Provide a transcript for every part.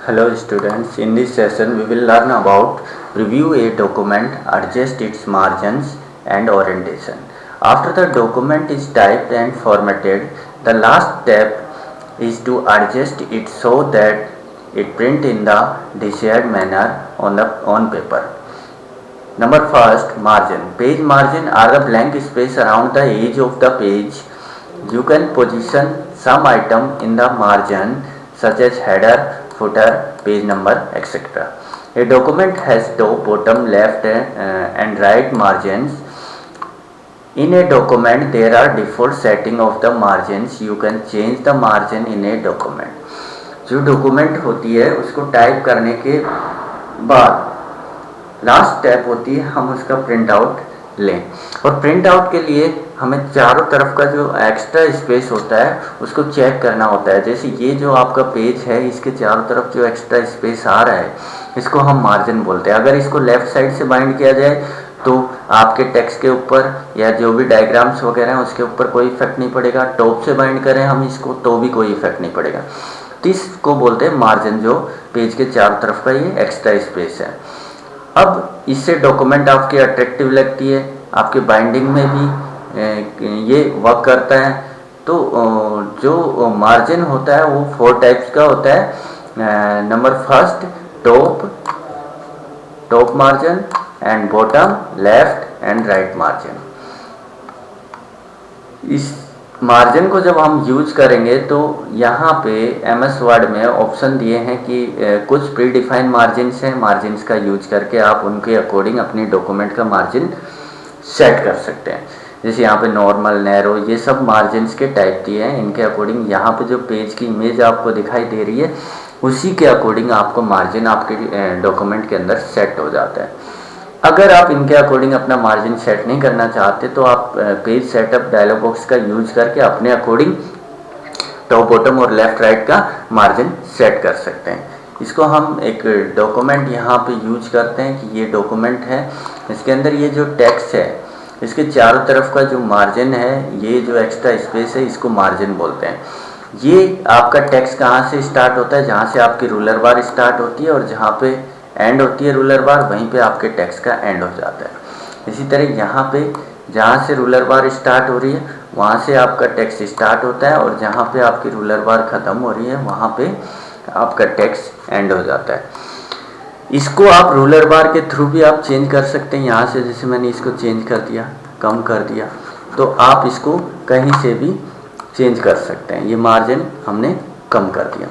Hello students, in this session we will learn about preview a document, adjust its margins and orientation. After the document is typed and formatted, the last step is to adjust it so that it print in the desired manner on paper. Number first, margin. Page margin are the blank space around the edge of the page. You can position some item in the margin such as header, footer, page number, etc. A document has top, bottom, left and right margins. In a document there are default setting of the margins. You can change the margin in a document. जो document होती है उसको type करने के बाद last step होती है हम उसका प्रिंट आउट लें, और प्रिंट आउट के लिए हमें चारों तरफ का जो एक्स्ट्रा स्पेस होता है उसको चेक करना होता है। जैसे ये जो आपका पेज है इसके चारों तरफ जो एक्स्ट्रा स्पेस आ रहा है इसको हम मार्जिन बोलते हैं। अगर इसको लेफ़्ट साइड से बाइंड किया जाए तो आपके टेक्स्ट के ऊपर या जो भी डायग्राम्स वगैरह हैं उसके ऊपर कोई इफेक्ट नहीं पड़ेगा। टॉप से बाइंड करें हम इसको तो भी कोई इफेक्ट नहीं पड़ेगा। तो इसको बोलते हैं मार्जिन, जो पेज के चारों तरफ का ये एक्स्ट्रा स्पेस है। अब इससे डॉक्यूमेंट आपकी अट्रैक्टिव लगती है, आपके बाइंडिंग में भी ये वर्क करता है। तो जो मार्जिन होता है वो 4 टाइप्स का होता है। Number first, top margin and bottom, left and right margin. इस मार्जिन को जब हम यूज करेंगे तो यहाँ पे MS वर्ड में ऑप्शन दिए हैं कि कुछ प्री डिफाइन मार्जिन्स हैं। मार्जिन्स का यूज करके आप उनके अकॉर्डिंग अपनी डॉक्यूमेंट का मार्जिन सेट कर सकते हैं। जैसे यहाँ पे नॉर्मल, नैरो, ये सब मार्जिन्स के टाइप दिए हैं। इनके अकॉर्डिंग यहाँ पे जो पेज की इमेज आपको दिखाई दे रही है उसी के अकॉर्डिंग आपको मार्जिन आपके डॉक्यूमेंट के अंदर सेट हो जाता है। अगर आप इनके अकॉर्डिंग अपना मार्जिन सेट नहीं करना चाहते तो आप पेज सेटअप डायलॉग बॉक्स का यूज करके अपने अकॉर्डिंग टॉप, बॉटम और लेफ्ट राइट का मार्जिन सेट कर सकते हैं। इसको हम एक डॉक्यूमेंट यहाँ पे यूज करते हैं कि ये डॉक्यूमेंट है, इसके अंदर ये जो टेक्स्ट है इसके चारों तरफ का जो मार्जिन है, ये जो एक्स्ट्रा स्पेस है, इसको मार्जिन बोलते हैं। ये आपका टेक्स्ट कहाँ से स्टार्ट होता है? जहाँ से आपकी रूलर बार स्टार्ट होती है और जहाँ पे एंड होती है रूलर बार, वहीं पे आपके टेक्स्ट का एंड हो जाता है। इसी तरह यहाँ पे जहाँ से रूलर बार स्टार्ट हो रही है वहाँ से आपका टेक्स्ट स्टार्ट होता है, और जहाँ पे आपकी रूलर बार ख़त्म हो रही है वहाँ पे आपका टेक्स्ट एंड हो जाता है। इसको आप रूलर बार के थ्रू भी आप चेंज कर सकते हैं। यहाँ से जैसे मैंने इसको चेंज कर दिया, कम कर दिया, तो आप इसको कहीं से भी चेंज कर सकते हैं। ये मार्जिन हमने कम कर दिया।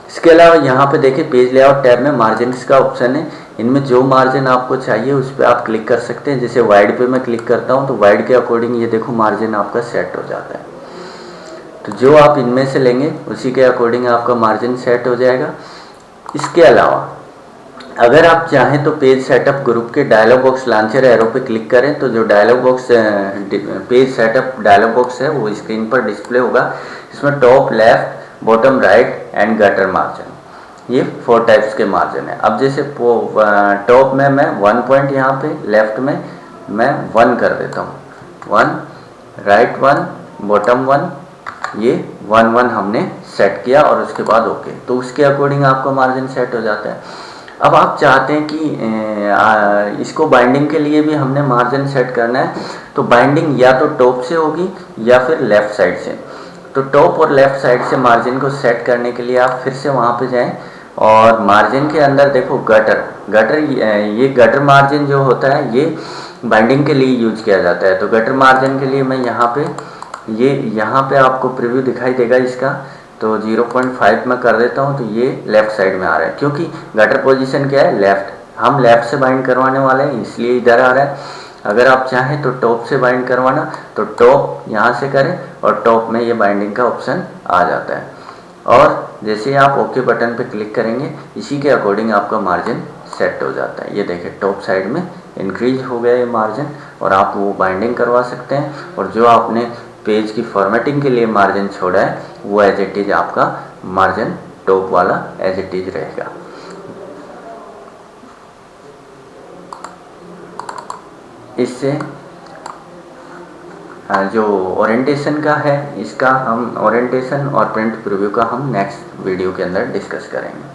इसके अलावा यहाँ पे देखिए पेज लेआउट टैब में मार्जिन्स का ऑप्शन है। इनमें जो मार्जिन आपको चाहिए उस पर आप क्लिक कर सकते हैं। जैसे वाइड पे मैं क्लिक करता हूँ तो वाइड के अकॉर्डिंग ये देखो मार्जिन आपका सेट हो जाता है। तो जो आप इनमें से लेंगे उसी के अकॉर्डिंग आपका मार्जिन सेट हो जाएगा। इसके अलावा अगर आप चाहें तो पेज सेटअप ग्रुप के डायलॉग बॉक्स लॉन्चर एरो पे क्लिक करें तो जो dialog box page setup dialog box है वो स्क्रीन पर डिस्प्ले होगा। इसमें top, left, bottom, right and gutter margin, ये 4 टाइप्स के मार्जिन है। अब जैसे टॉप में मैं 1 पॉइंट यहाँ पे, लेफ्ट में मैं 1 कर देता हूँ, 1, राइट 1, बॉटम 1, ये 1 1 हमने सेट किया और उसके बाद ओके, तो उसके अकॉर्डिंग आपका मार्जिन सेट हो जाता है। अब आप चाहते हैं कि इसको बाइंडिंग के लिए भी हमने मार्जिन सेट करना है, तो बाइंडिंग या तो टॉप से होगी या फिर लेफ़्ट साइड से। तो टॉप और लेफ़्ट साइड से मार्जिन को सेट करने के लिए आप फिर से वहाँ पे जाएं और मार्जिन के अंदर देखो गटर, ये गटर मार्जिन जो होता है ये बाइंडिंग के लिए यूज किया जाता है। तो गटर मार्जिन के लिए मैं यहाँ पे आपको प्रीव्यू दिखाई देगा इसका, तो 0.5 में कर देता हूँ। तो ये लेफ़्ट साइड में आ रहा है क्योंकि गटर पोजीशन क्या है, लेफ़्ट। हम लेफ़्ट से बाइंड करवाने वाले हैं इसलिए इधर आ रहा है। अगर आप चाहें तो टॉप से बाइंड करवाना तो टॉप यहाँ से करें और टॉप में ये बाइंडिंग का ऑप्शन आ जाता है। और जैसे आप ओके बटन पे क्लिक करेंगे इसी के अकॉर्डिंग आपका मार्जिन सेट हो जाता है। ये देखिए टॉप साइड में इंक्रीज हो गया ये मार्जिन, और आप वो बाइंडिंग करवा सकते हैं। और जो आपने पेज की फॉर्मेटिंग के लिए मार्जिन छोड़ा है वो एज इट इज आपका मार्जिन टॉप वाला एज इट इज रहेगा। इससे जो ओरिएंटेशन का है इसका हम ओरिएंटेशन और प्रिंट प्रीव्यू का हम नेक्स्ट वीडियो के अंदर डिस्कस करेंगे।